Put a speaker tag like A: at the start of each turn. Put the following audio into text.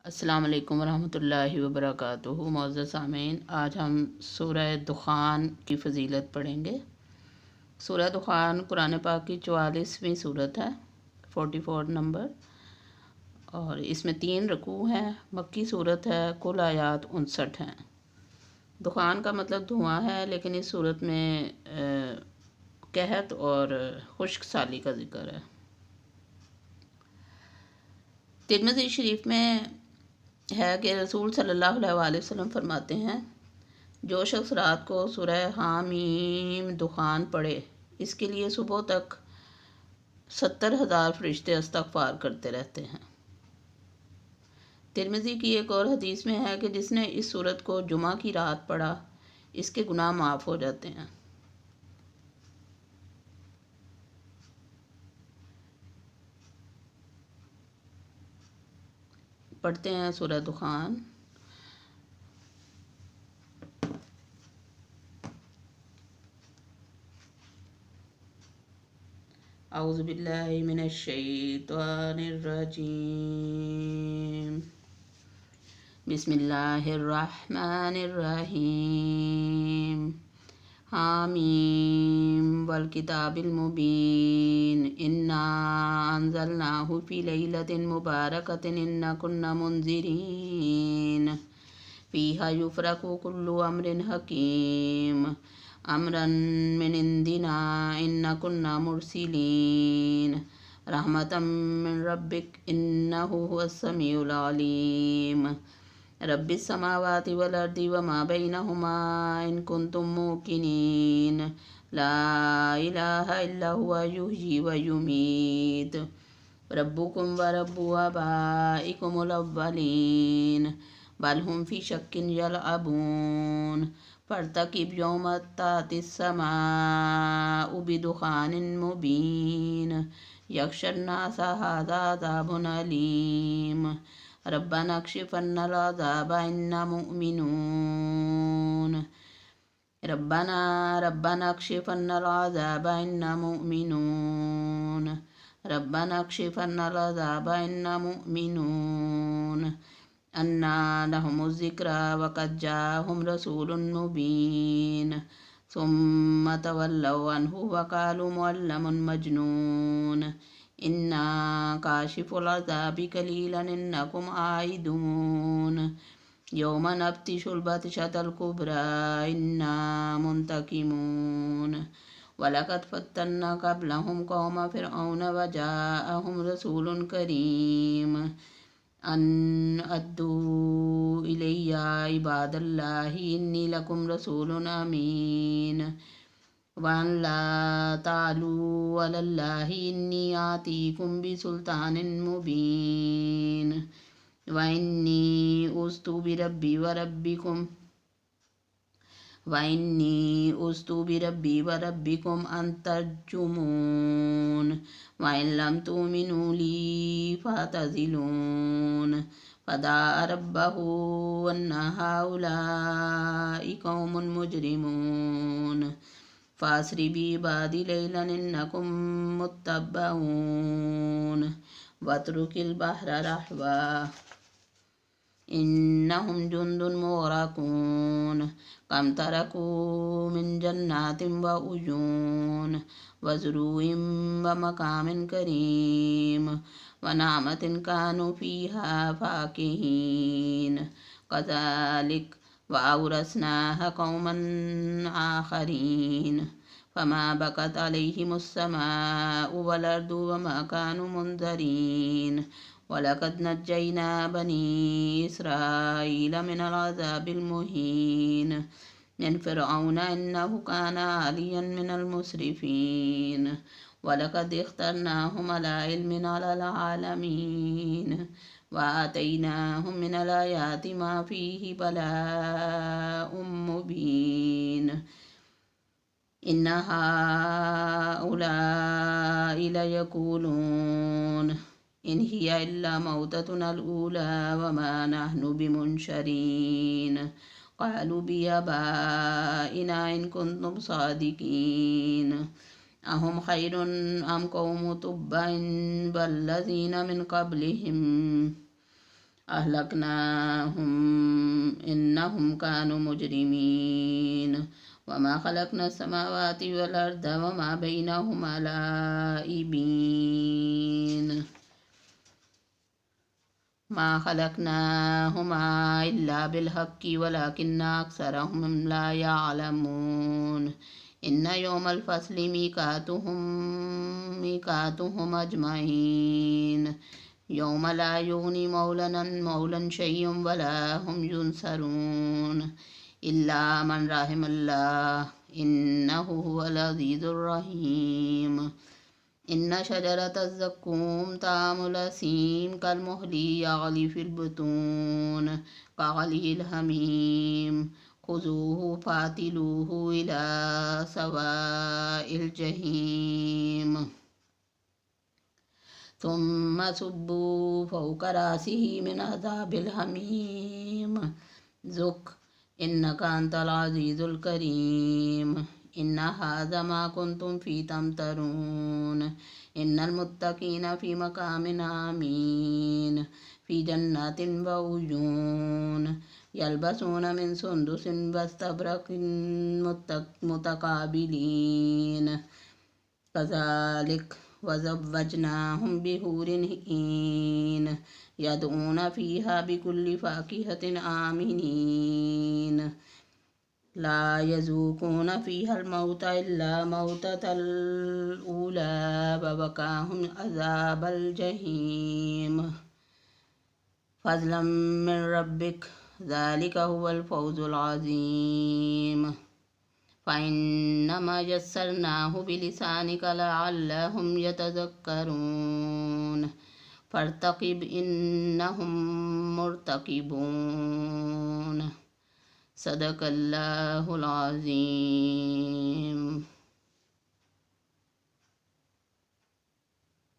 A: अस्सलाम वालेकुम रहमतुल्लाहि व बरकातुहू। मुअज़्ज़ज़ सामीन, आज हम सूरह दुखान की फ़जीलत पढ़ेंगे। सूरह दुखान कुरान पाक की 44वीं सूरत है, 44 नंबर, और इसमें 3 रकू हैं। मक्की सूरत है, कुल आयात 59 हैं। दुखान का मतलब धुआं है, लेकिन इस सूरत में कहत और खुश्क साली का ज़िक्र है। तिरमिज़ी शरीफ में है कि रसूल सल्लल्लाहु अलैहि वसल्लम फरमाते हैं, जो शख्स रात को सूरह हामीम दुखान पढ़े, इसके लिए सुबह तक 70,000 फरिश्ते इस्तग़फ़ार करते रहते हैं। तिरमिज़ी की एक और हदीस में है कि जिसने इस सूरत को जुमा की रात पढ़ा, इसके गुनाह माफ़ हो जाते हैं। पढ़ते हैं सूरह दुखान। औज़ु बिल्लाहि मिनश शैतानिर रजीम। बिस्मिल्लाहिर्रहमानिर्रहीम। हामीम वल किताबिल मुबीन इन्ना अंज़लनाहु फ़ी लैलतिन मुबारकतिन इन्ना कुन्ना मुनज़िरीन फ़ीहा युफ़रक़ु कुल्लु अम्रिन हकीम अम्रन मिन इंदिना इन्ना कुन्ना मुरसिलीन रहमतम मिन रब्बिक इन्नहु हुवस समीउल अलीम। रब्बिस समावाति वल अर्दि व मा बैनहुमा इन कुंतुम मूकिनीन ला इलाहा इल्ला हुवा युहयी व युमीत रब्बुकुम व रब्बु आबाइकुमुल अव्वलीन बल हुम फी शक्किन यलअबून फर्तकिब यौम तातिस समाउ बिदुखानिन मुबीन यग़शन्नासा हाज़ा अज़ाबुन अलीम रब्बना अक्शिफ़न्नल अज़ाब इन्ना मुमिनून रब्बना अक्शिफ़न्नल अज़ाब इन्ना मुमिनून रब्बना अक्शिफ़न्नल अज़ाब इन्ना मुमिनून अन्ना लहुमुज़ ज़िक्रा व क़द जाअहुम रसूलुन मुबीन सुम्मा तवल्लव अन्हु व क़ालू मुअल्लमुन मजनून इन्ना काशिफ़ुल अज़ाबि क़लीलन इन्नकुम आइदून यौम नब्तिशुल बत्शतल कुब्रा इन्ना मुंतकिमून वलक़द फ़त्तन्ना क़ब्लहुम क़ौम फ़िरऔन व जाअहुम रसूलुन करीम अन अद्दू इलैया इबादल्लाहि इन्नी लकुम रसूलुन अमीन वअन ला तालू अलल्लाहि इन्नी आतीकुम बिसुल्तानिन मुबीन व इन्नी उस्तु बिरब्बी व रब्बिकुम अन तर्जुमून व इन लम तुमिनू ली फ़अतज़िलून फ़दा रब्बहु अन्ना हाउलाइ क़ौमुन मुजरिमून फ़ासरि बिइबादी लैलन इन्नकुम मुत्तबऊन वत्रुकिल बहरा रहवा इन्नहुम जुंदुन मुग़रक़ून कम तरकू मिन जन्नातिन व उयून व ज़ुरूइम व मक़ामिन करीम व नामतिन कानू फ़ीहा फ़ाकिहीन कज़ालिक व औरसनाहा क़ौमन आख़रीन फ़मा बक़त अलैहिमुस समाउ वल अर्दु व मा कानू मुनज़रीन वलक़द नज्जयना बनी इसराईल मिनल अज़ाबिल मुहीन मिन फ़िरऔन इन्नहु कान आलियन मिनल मुस्रिफ़ीन वलक़द इख्तरनाहुम अला इल्मिन अलल आलमीन व आतैनाहुम मिनल आयाति मा फ़ीहि बलाउम मुबीन इन्ना हाउलाइ लयक़ूलून इन हिया इल्ला मौततुनल ऊला व मा नहनु बिमुनशरीन क़ालू बिआबाइना इन कुंतुम सादिकीन अहुम खैरुन अम क़ौमु तुब्बइन वल्लज़ीना मिन क़ब्लिहिम अहलकनाहुम इन्नहुम कानु मुजरिमीन वमा खलकना समावाति वल अर्द वमा बैनहुमा लाइबीन मा खलकनाहुमा इल्ला बिलहक्कि वलाकिन्ना अक्सरहुम ला यअलमून इन्ना यौमल फस्लि मीकातुहुम अजमईन यौम ला युगनी मौलन अन मौलन शैय्युन वला हुम युनसरून इल्ला मन रहिमल्लाह इन्नहु हुवल अज़ीज़ुर रहीम इन्ना शजरतज़्ज़क़ूम तामुल असीम कलमुहलि यग़ली फ़िल बुतून कग़लियिल हमीम खुज़ूहु फ़ातिलूहु इला सवाइल जहीम थुम्मा सुब्बू फ़ौक़ रासिही मिन अज़ाबिल हमीम ज़ुक़ इन्नका अंतल अज़ीज़ुल करीम इन्ना हाज़ा मा कुन्तुम फ़ी तमतरून इन्नल मुत्तक़ीना फ़ी मक़ामिन आमीन फ़ी जन्नातिन व उयून यल्बसूना मिन सुंदुसिन वस्तबरक़िन मुतक़ाबिलीन कज़ालिक वज़व्वजनाहुम बिहूरिन ईन यदऊना फ़ीहा बिकुल्लि फ़ाकिहतिन आमिनीन ला यज़ूक़ूना फ़ीहल मौता इल्ला मौततल ऊला ववक़ाहुम अज़ाबल जहीम फ़ज़लन मिन रब्बिक ज़ालिका हुवल फ़ौज़ुल अज़ीम फ़इन्नमा यस्सरनाहु बिलिसानिका लअल्लहुम यतज़क्करून फ़र्तक़िब इन्नहुम मुर्तक़िबून। 'सदक़ल्लाहुल अज़ीम। '